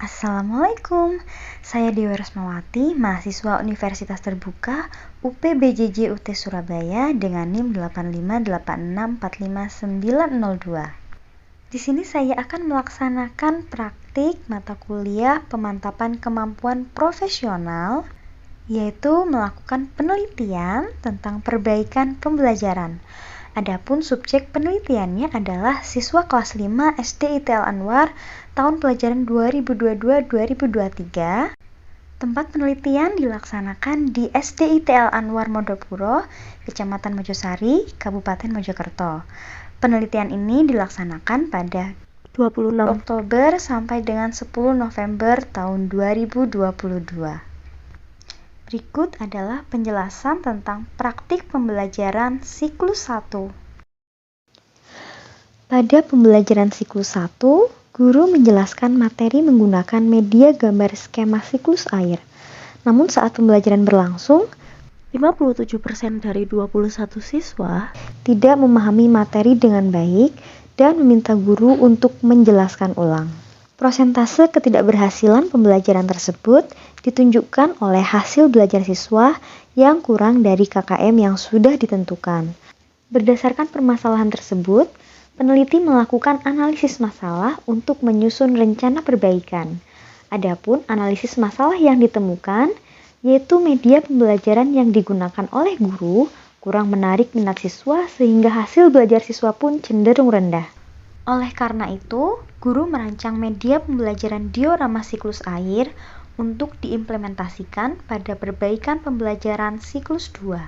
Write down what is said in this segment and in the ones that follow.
Assalamualaikum, saya Dewi Resmawati, mahasiswa Universitas Terbuka UPBJJ UT Surabaya dengan NIM 858645902. Di sini saya akan melaksanakan praktik mata kuliah pemantapan kemampuan profesional, yaitu melakukan penelitian tentang perbaikan pembelajaran. Adapun subjek penelitiannya adalah siswa kelas 5 SD ITL Anwar tahun pelajaran 2022-2023. Tempat penelitian dilaksanakan di SD ITL Anwar Modopuro, Kecamatan Mojosari, Kabupaten Mojokerto. Penelitian ini dilaksanakan pada 26 Oktober sampai dengan 10 November tahun 2022. Berikut adalah penjelasan tentang praktik pembelajaran siklus 1. Pada pembelajaran siklus 1, guru menjelaskan materi menggunakan media gambar skema siklus air. Namun saat pembelajaran berlangsung, 57% dari 21 siswa tidak memahami materi dengan baik dan meminta guru untuk menjelaskan ulang. Prosentase ketidakberhasilan pembelajaran tersebut ditunjukkan oleh hasil belajar siswa yang kurang dari KKM yang sudah ditentukan. Berdasarkan permasalahan tersebut, peneliti melakukan analisis masalah untuk menyusun rencana perbaikan. Adapun analisis masalah yang ditemukan, yaitu media pembelajaran yang digunakan oleh guru kurang menarik minat siswa sehingga hasil belajar siswa pun cenderung rendah. Oleh karena itu, guru merancang media pembelajaran diorama siklus air untuk diimplementasikan pada perbaikan pembelajaran siklus 2.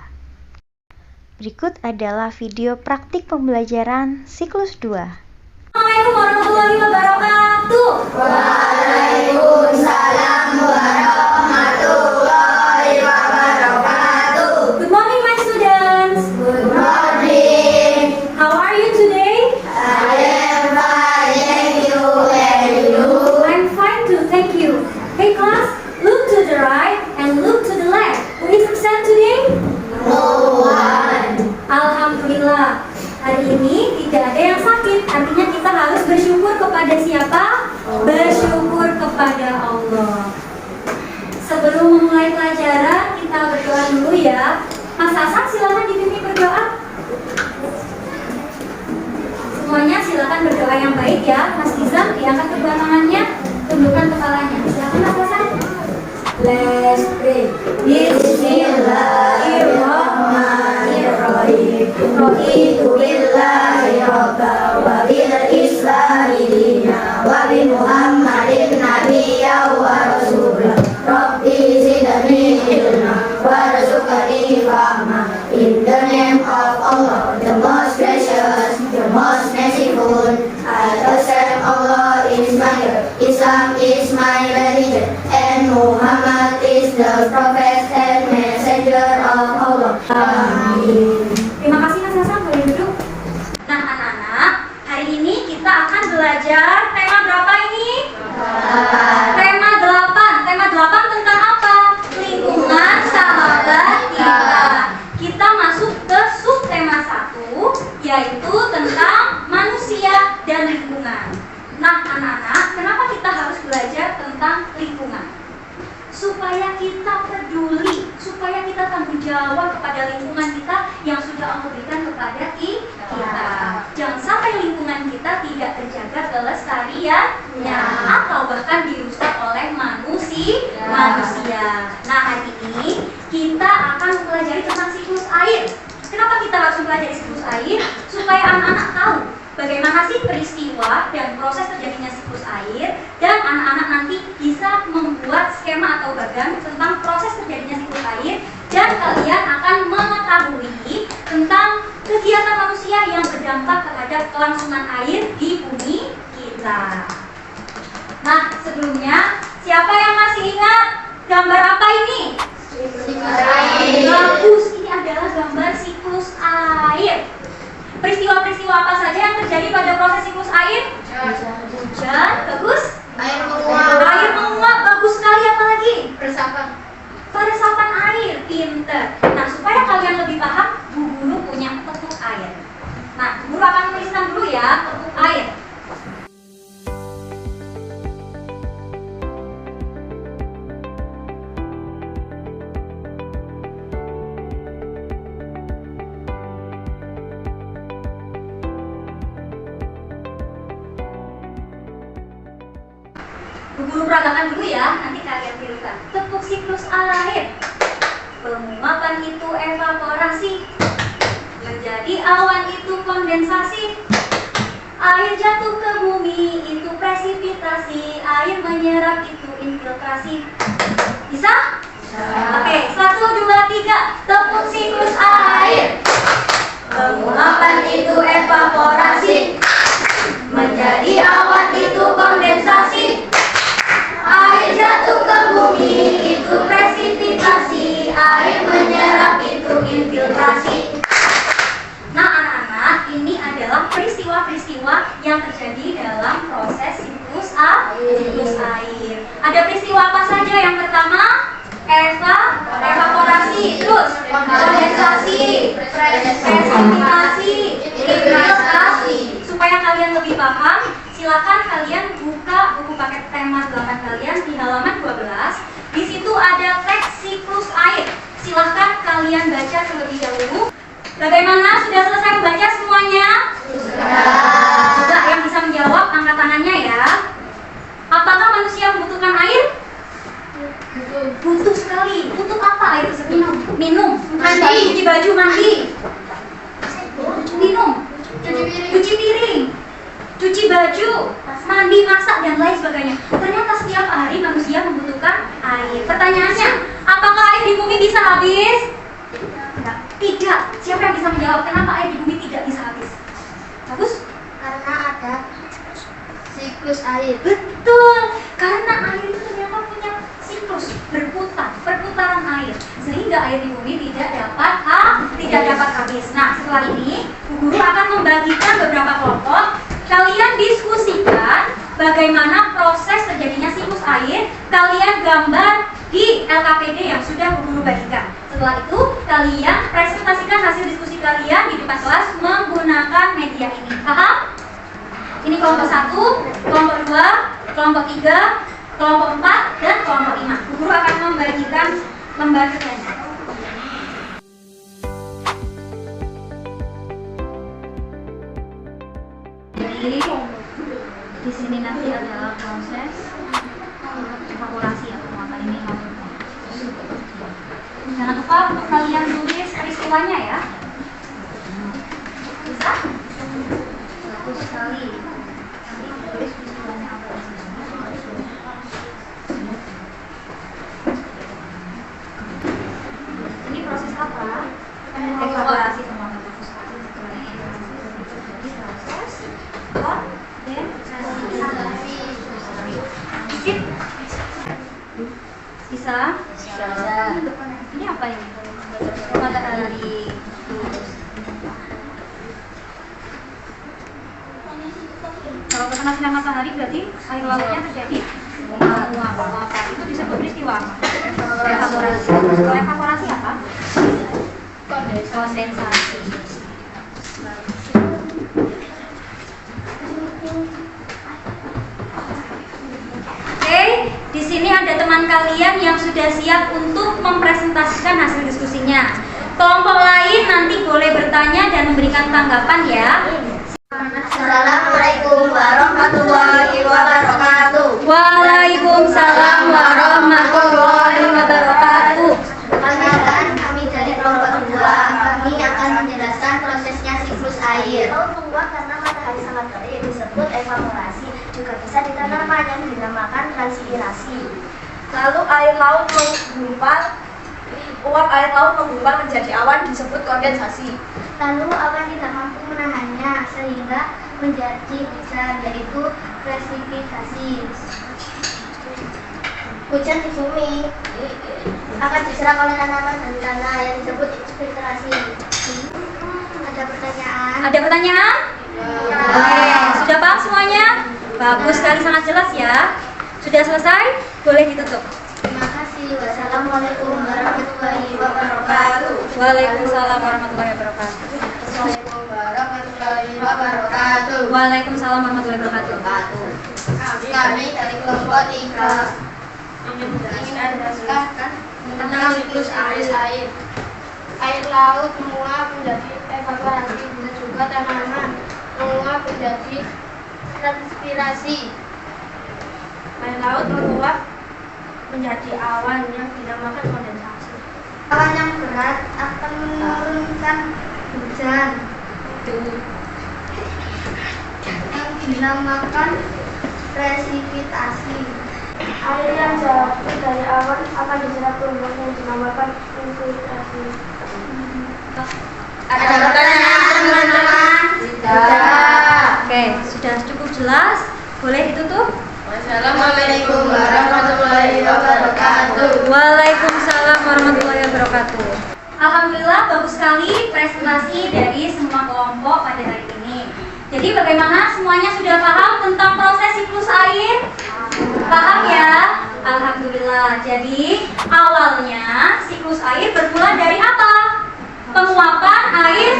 Berikut adalah video praktik pembelajaran siklus 2. Assalamualaikum warahmatullahi wabarakatuh. Waalaikumsalam warahmatullahi wabarakatuh. Good morning, my students. Good morning. How are you today? I am fine, thank you. And you? I'm fine too, thank you. Hey class, look to the right and look to the left. Who is absent today? No one. Alhamdulillah. Hari ini tidak ada yang sakit. Artinya kita harus bersyukur kepada siapa? Bersyukur kepada Allah. Sebelum memulai pelajaran, kita berdoa dulu ya. Mas Hasan, silakan dipimpin berdoa. Semuanya silakan berdoa yang baik ya. Mas Izam, diangkat kedua tangannya, tundukkan kepalanya. Silakan Mas Hasan. Let's pray. Bismillahirrahmanirrahim. Raditu billahi rabba wa bil islami dina wa bi Muhammadin nabiyya wa rasulah. Rabbi zidni ilma warzuqni fahma. In the name of Allah, the most gracious, the most merciful, I accept Allah is my God, Islam is my religion, and Muhammad is the prophet and messenger of Allah. Amin. Terima kasih Mas Hasan, boleh duduk. Nah anak-anak, hari ini kita akan belajar tema berapa ini? Tema 8. Tema 8 tentang apa? Lingkungan sahabat kita. Kita masuk ke subtema 1, yaitu tentang manusia dan lingkungan. Nah anak-anak, kenapa kita harus belajar tentang lingkungan? Supaya kita peduli, supaya kita tanggung jawab kepada lingkungan kita yang sudah Allah berikan kepada kita. Jangan sampai lingkungan kita tidak terjaga kelestariannya atau bahkan dirusak oleh manusia. Nah hari ini kita akan mempelajari tentang siklus air. Kenapa kita harus mempelajari siklus air? Supaya anak-anak tahu bagaimana sih peristiwa dan proses terjadinya siklus air, dan anak-anak nanti bisa membuat skema atau bagan tentang proses terjadinya siklus air, dan kalian akan mengetahui tentang kegiatan manusia yang berdampak terhadap kelangsungan air di bumi kita. Nah, sebelumnya siapa yang masih ingat gambar apa ini? Bagus, ini adalah gambar siklus air. Peristiwa-peristiwa apa saja yang terjadi pada proses siklus air? Hujan, bagus. Air menguap. Air menguap, bagus sekali. Apa lagi? Resapan air, pinter. Nah, supaya kalian lebih paham, Bu Guru punya petuk air. Nah, Guru akan menuliskan dulu ya petuk air. Bu Guru peragakan dulu ya, nanti kalian tirukan. Tepuk siklus air. Penguapan itu evaporasi. Menjadi awan itu kondensasi. Air jatuh ke bumi itu presipitasi. Air menyerap itu infiltrasi. Bisa? Oke, 1, 2, 3. Tepuk siklus air. Penguapan itu evaporasi. Menjadi awan itu kondensasi. Air jatuh ke bumi itu presipitasi. Air menyerap itu infiltrasi. Nah anak-anak, ini adalah peristiwa-peristiwa yang terjadi dalam proses siklus air. Ada peristiwa apa saja? Yang pertama, evaporasi, terus kondensasi, presipitasi, infiltrasi. Supaya kalian lebih paham, silakan kalian buka buku paket tema 8 kalian di halaman 12. Di situ ada teks siklus air. Silahkan kalian baca terlebih dahulu. Bagaimana? Sudah selesai membaca semuanya? Sudah. Yang bisa menjawab angkat tangannya ya. Apakah manusia membutuhkan air? Butuh sekali. Untuk apa air tersebut? Minum. Mandi. Cuci baju, mandi. Minum. Cuci piring. Cuci baju. Mandi, masak, dan lain sebagainya. Ternyata setiap hari manusia membutuhkan air. Pertanyaannya, apakah air di bumi bisa habis? Tidak. Siapa yang bisa menjawab kenapa air di bumi tidak bisa habis? Bagus? Karena ada siklus air. Betul. Karena air itu ternyata punya siklus berputar, perputaran air, sehingga air di bumi tidak dapat habis. Nah, setelah ini Bu Guru akan membagikan beberapa kelompok. Kalian diskusikan bagaimana proses terjadinya siklus air. Kalian gambar di LKPD yang sudah Bu Guru bagikan. Setelah itu, kalian presentasikan hasil diskusi kalian di depan kelas menggunakan media ini. Paham? Ini kelompok 1, kelompok 2, kelompok 3, kelompok 4, dan kelompok 5. Bu Guru akan membagikan lembar kerjanya. Jadi, di sini nanti adalah proses evaporasi ya, penguapan ini. Jangan lupa untuk kalian tulis peristiwanya ya. Bisa? Bagus sekali. Nanti tulis peristiwanya apa di sini. Ini proses apa? Evaporasi penguapan. Jadi proses kondensasi. Bisa? Ini apa ini? Matahari. Kalau terkena sinar matahari berarti air lautnya terjadi penguapan. Itu disebut peristiwa evaporasi. Kalau evaporasi apa? Kondensasi. Oke, di sini ada teman kalian yang sudah siap untuk mempresentasikan hasil diskusinya. Kelompok lain nanti boleh bertanya dan memberikan tanggapan ya. Assalamualaikum warahmatullahi wabarakatuh. Waalaikumsalam warahmatullahi wabarakatuh. Perkenalkan, kami dari kelompok 2. Kami akan menjelaskan prosesnya siklus air. Laut menguap karena matahari sangat terik disebut evaporasi. Juga bisa ditanaman yang dinamakan transpirasi. Lalu air laut menggumpal, uap air laut menggumpal menjadi awan disebut kondensasi. Lalu awan tidak mampu menahannya sehingga menjadi besar, yaitu presipitasi. Hujan di bumi akan diserap oleh tanaman dan tanah yang disebut infiltrasi. Ada pertanyaan? Ada pertanyaan? Oke, sudah paham semuanya? Bagus sekali, sangat jelas ya. Sudah selesai? Boleh ditutup. Terima kasih. Wassalamualaikum warahmatullahi wabarakatuh. Waalaikumsalam warahmatullahi wabarakatuh. Assalamualaikum warahmatullahi wabarakatuh. Waalaikumsalam warahmatullahi wabarakatuh. Kami dari kelompok 3 ingin menjelaskan tentang siklus air. Air laut menguap menjadi evaporasi dan juga tanaman menguap menjadi transpirasi. Air laut menguap menjadi awan yang dinamakan kondensasi. Awan yang berat akan menurunkan hujan yang dinamakan presipitasi. Air yang jatuh dari awan akan diserap gelombang yang dinamakan infiltrasi. Ada pertanyaan teman-teman? Tidak. Oke, sudah cukup jelas. Boleh ditutup? Assalamualaikum warahmatullahi wabarakatuh. Waalaikumsalam warahmatullahi wabarakatuh. Alhamdulillah bagus sekali presentasi dari semua kelompok pada hari ini. Jadi bagaimana, semuanya sudah paham tentang proses siklus air? Paham ya? Alhamdulillah. Jadi awalnya siklus air bermula dari apa? Penguapan air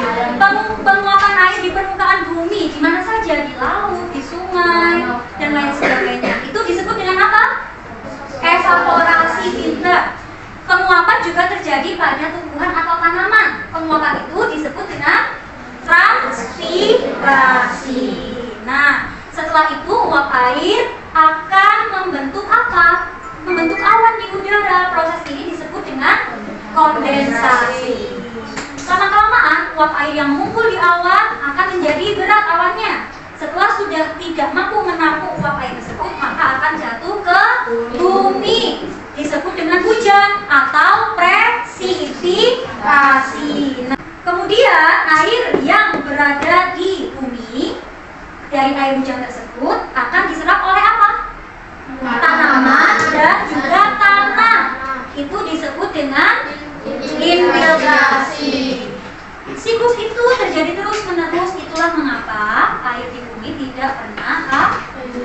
di permukaan bumi, di mana saja, di laut, di sungai, dan lain sebagainya. Itu disebut dengan apa? Evaporasi, pinter. Penguapan juga terjadi pada tumbuhan atau tanaman. Penguapan itu disebut dengan transpirasi. Nah, setelah itu uap air akan membentuk apa? Membentuk awan di udara. Proses ini disebut dengan kondensasi. Lama-kelamaan, uap air yang mengumpul di awan akan menjadi berat awannya. Setelah sudah tidak mampu menampung uap air tersebut, maka akan jatuh ke bumi. Disebut dengan hujan atau presipitasi. Nah, kemudian air yang berada di bumi dari air hujan tersebut akan diserap oleh apa? Tanaman dan juga tanah. Itu disebut dengan infiltrasi. Siklus itu terjadi terus-menerus. Itulah mengapa air di bumi tidak pernah habis.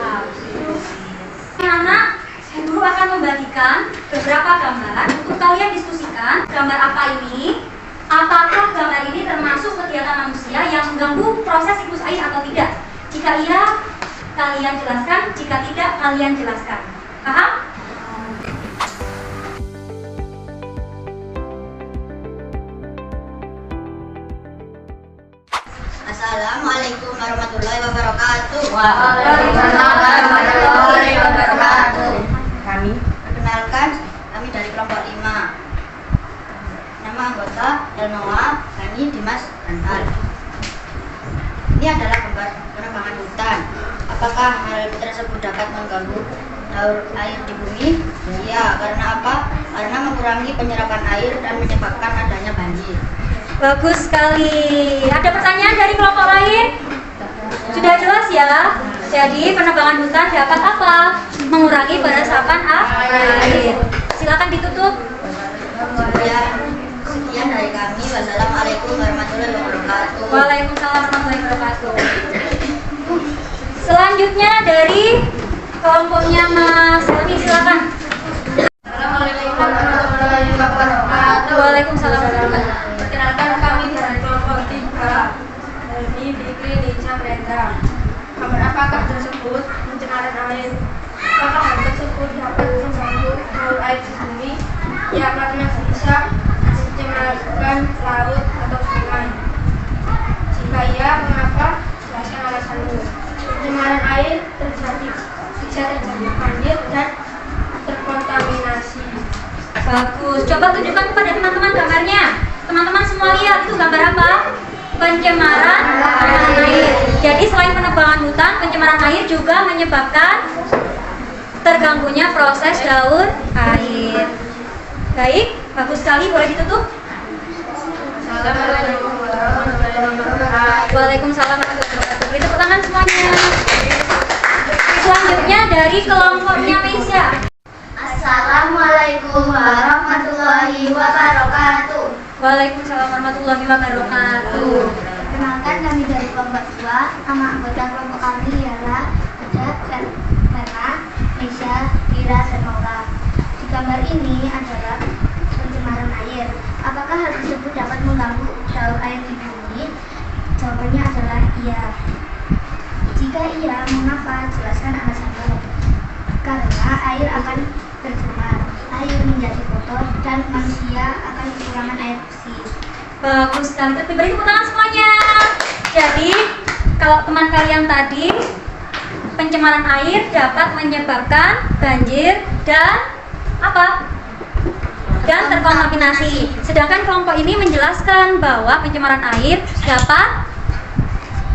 Anak, guru akan membagikan beberapa gambar untuk kalian diskusikan. Gambar apa ini? Apakah gambar ini termasuk kegiatan manusia yang mengganggu proses siklus air atau tidak? Jika iya, kalian jelaskan. Jika tidak, kalian jelaskan. Paham? Assalamualaikum warahmatullahi wabarakatuh. Waalaikumsalam warahmatullahi wabarakatuh. Perkenalkan, kami dari kelompok 5. Nama anggota Delnoa, kami Dimas Antal. Ini adalah gambar penebangan hutan. Apakah hal tersebut dapat mengganggu daur air di bumi? Iya, karena apa? Karena mengurangi penyerapan air dan menyebabkan adanya banjir. Bagus sekali. Ada pertanyaan dari kelompok lain? Sudah jelas ya? Jadi penebangan hutan dapat apa? Mengurangi peresapan air. Silakan ditutup. Sekian dari kami. Wassalamualaikum warahmatullahi wabarakatuh. Waalaikumsalam warahmatullahi wabarakatuh. Selanjutnya dari kelompoknya Mas Helmi, silakan. Assalamualaikum warahmatullahi wabarakatuh. Waalaikumsalam warahmatullahi wabarakatuh. Perkenalkan, kami dari kelompok 3. Ini Fikri Nica Brenda. Gambar apakah tersebut pencemaran air? Apakah hal tersebut dapat mengganggu daur air di bumi? Ya, karena bisa mencemarkan laut atau sungai. Jika iya, mengapa? Jelaskan alasanmu. Pencemaran air bisa terjadi banjir dan terkontaminasi. Bagus. Coba tunjukkan kepada teman-teman gambarnya. Teman-teman semua lihat, itu gambar apa? Pencemaran air. Jadi selain penebangan hutan, pencemaran air juga menyebabkan terganggunya proses daur air. Baik, bagus sekali. Boleh ditutup? Assalamualaikum warahmatullahi wabarakatuh. Waalaikumsalam warahmatullahi wabarakatuh. Beri tepuk tangan semuanya. Selanjutnya dari kelompoknya Meisya. Assalamualaikum warahmatullahi wabarakatuh. Waalaikumsalam warahmatullahi wabarakatuh. Perkenalkan, kami dari kelompok 2. Nama anggota kelompok kami ialah ada Vera, Meisya, Ira, dan Maura. Di gambar ini adalah pencemaran air. Apakah hal tersebut dapat mengganggu daur air di bumi? Jawabannya adalah iya. Jika iya, mengapa? Jelaskan alasanmu. Karena air akan tercemar, air menjadi kotor, dan manusia akan kekurangan air bersih. Bagus sekali. Beri tepuk tangan semuanya. Jadi kalau teman kalian tadi pencemaran air dapat menyebabkan banjir dan apa? Dan terkontaminasi. Sedangkan kelompok ini menjelaskan bahwa pencemaran air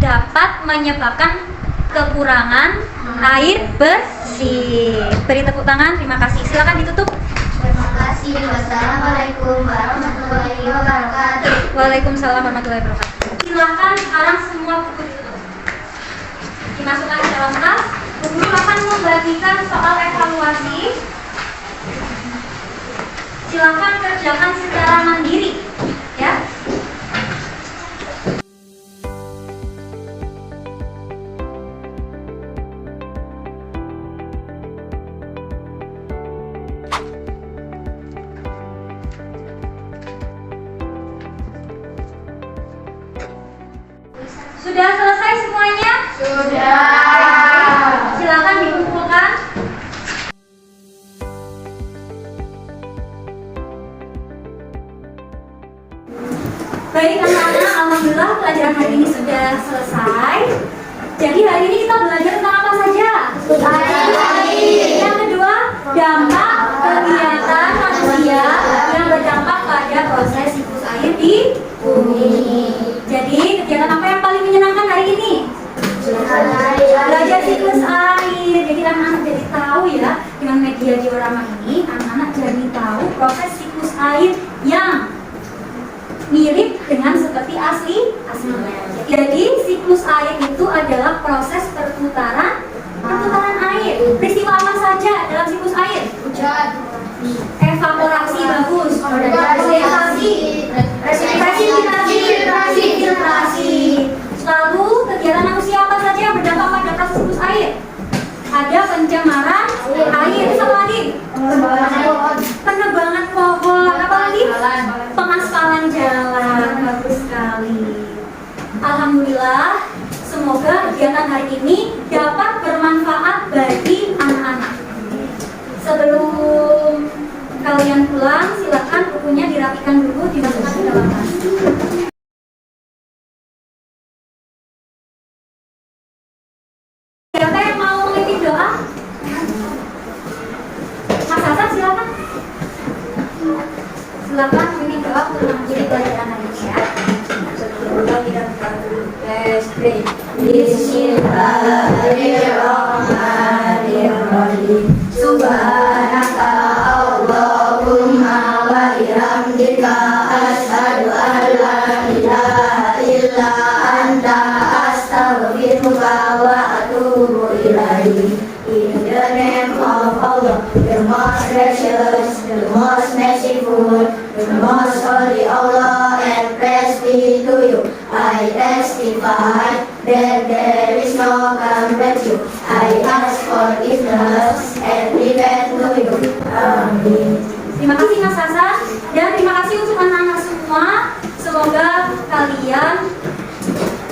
dapat menyebabkan kekurangan air bersih. Beri tepuk tangan, terima kasih. Silakan ditutup. Terima kasih. Wassalamualaikum warahmatullahi wabarakatuh. Waalaikumsalam warahmatullahi wabarakatuh. Silakan sekarang semua buku ditutup. Dimasukkan ke dalam tas. Guru akan membagikan soal evaluasi. Silakan kerjakan secara mandiri, ya. Sudah selesai semuanya? Sudah. Silakan dikumpulkan. Baik anak-anak, alhamdulillah pelajaran hari ini sudah selesai. Jadi hari ini kita belajar tentang apa saja? Air. Yang kedua, dampak kegiatan manusia yang berdampak pada proses siklus air di bumi. Jadi kegiatan apa yang paling menyenangkan hari ini? Belajar siklus air. Jadi anak-anak jadi tahu ya, dengan media diorama ini anak-anak jadi tahu proses siklus air yang mirip dengan seperti aslinya. Jadi siklus air itu adalah proses perputaran air. Peristiwa apa saja dalam siklus air? Evaporasi, bagus. Presipitasi, filtrasi. Lalu kegiatan manusia apa saja yang berdampak pada proses siklus air? Ada pencemaran air. Terus apa lagi? Penebangan pohon. Apa lagi? Pengaspalan jalan. Bagus sekali. Alhamdulillah, semoga kegiatan hari ini dapat bermanfaat bagi anak-anak. Sebelum kalian pulang, silakan bukunya dirapikan dulu, dimasukkan ke dalam tas. Siapa yang mau memimpin doa? Mas Hasan, silakan. Silakan memimpin doa untuk mengakhiri pelajaran hari ini ya. Bismillahirrahmanirrahim. Subhanaka Allahumma wa bihamdika asyhadu an la ilaha illa anta astaghfiruka wa atubu ilaik. In the name of Allah, the most gracious, the most merciful, the most holy Allah, and praise be to you. I testify that there is no God but you. I ask forgiveness and repent to you. Amin. Terima kasih Mas Hasan dan terima kasih untuk anak-anak semua. Semoga kalian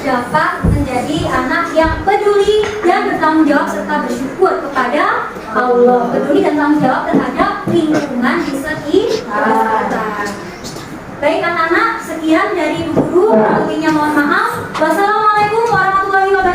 dapat menjadi anak yang peduli dan bertanggung jawab serta bersyukur kepada Allah. Peduli dan tanggung jawab terhadap lingkungan di sekitar. Baik anak-anak, sekian dari Ibu Guru. Lebihnya mohon maaf. Wassalamualaikum warahmatullahi wabarakatuh.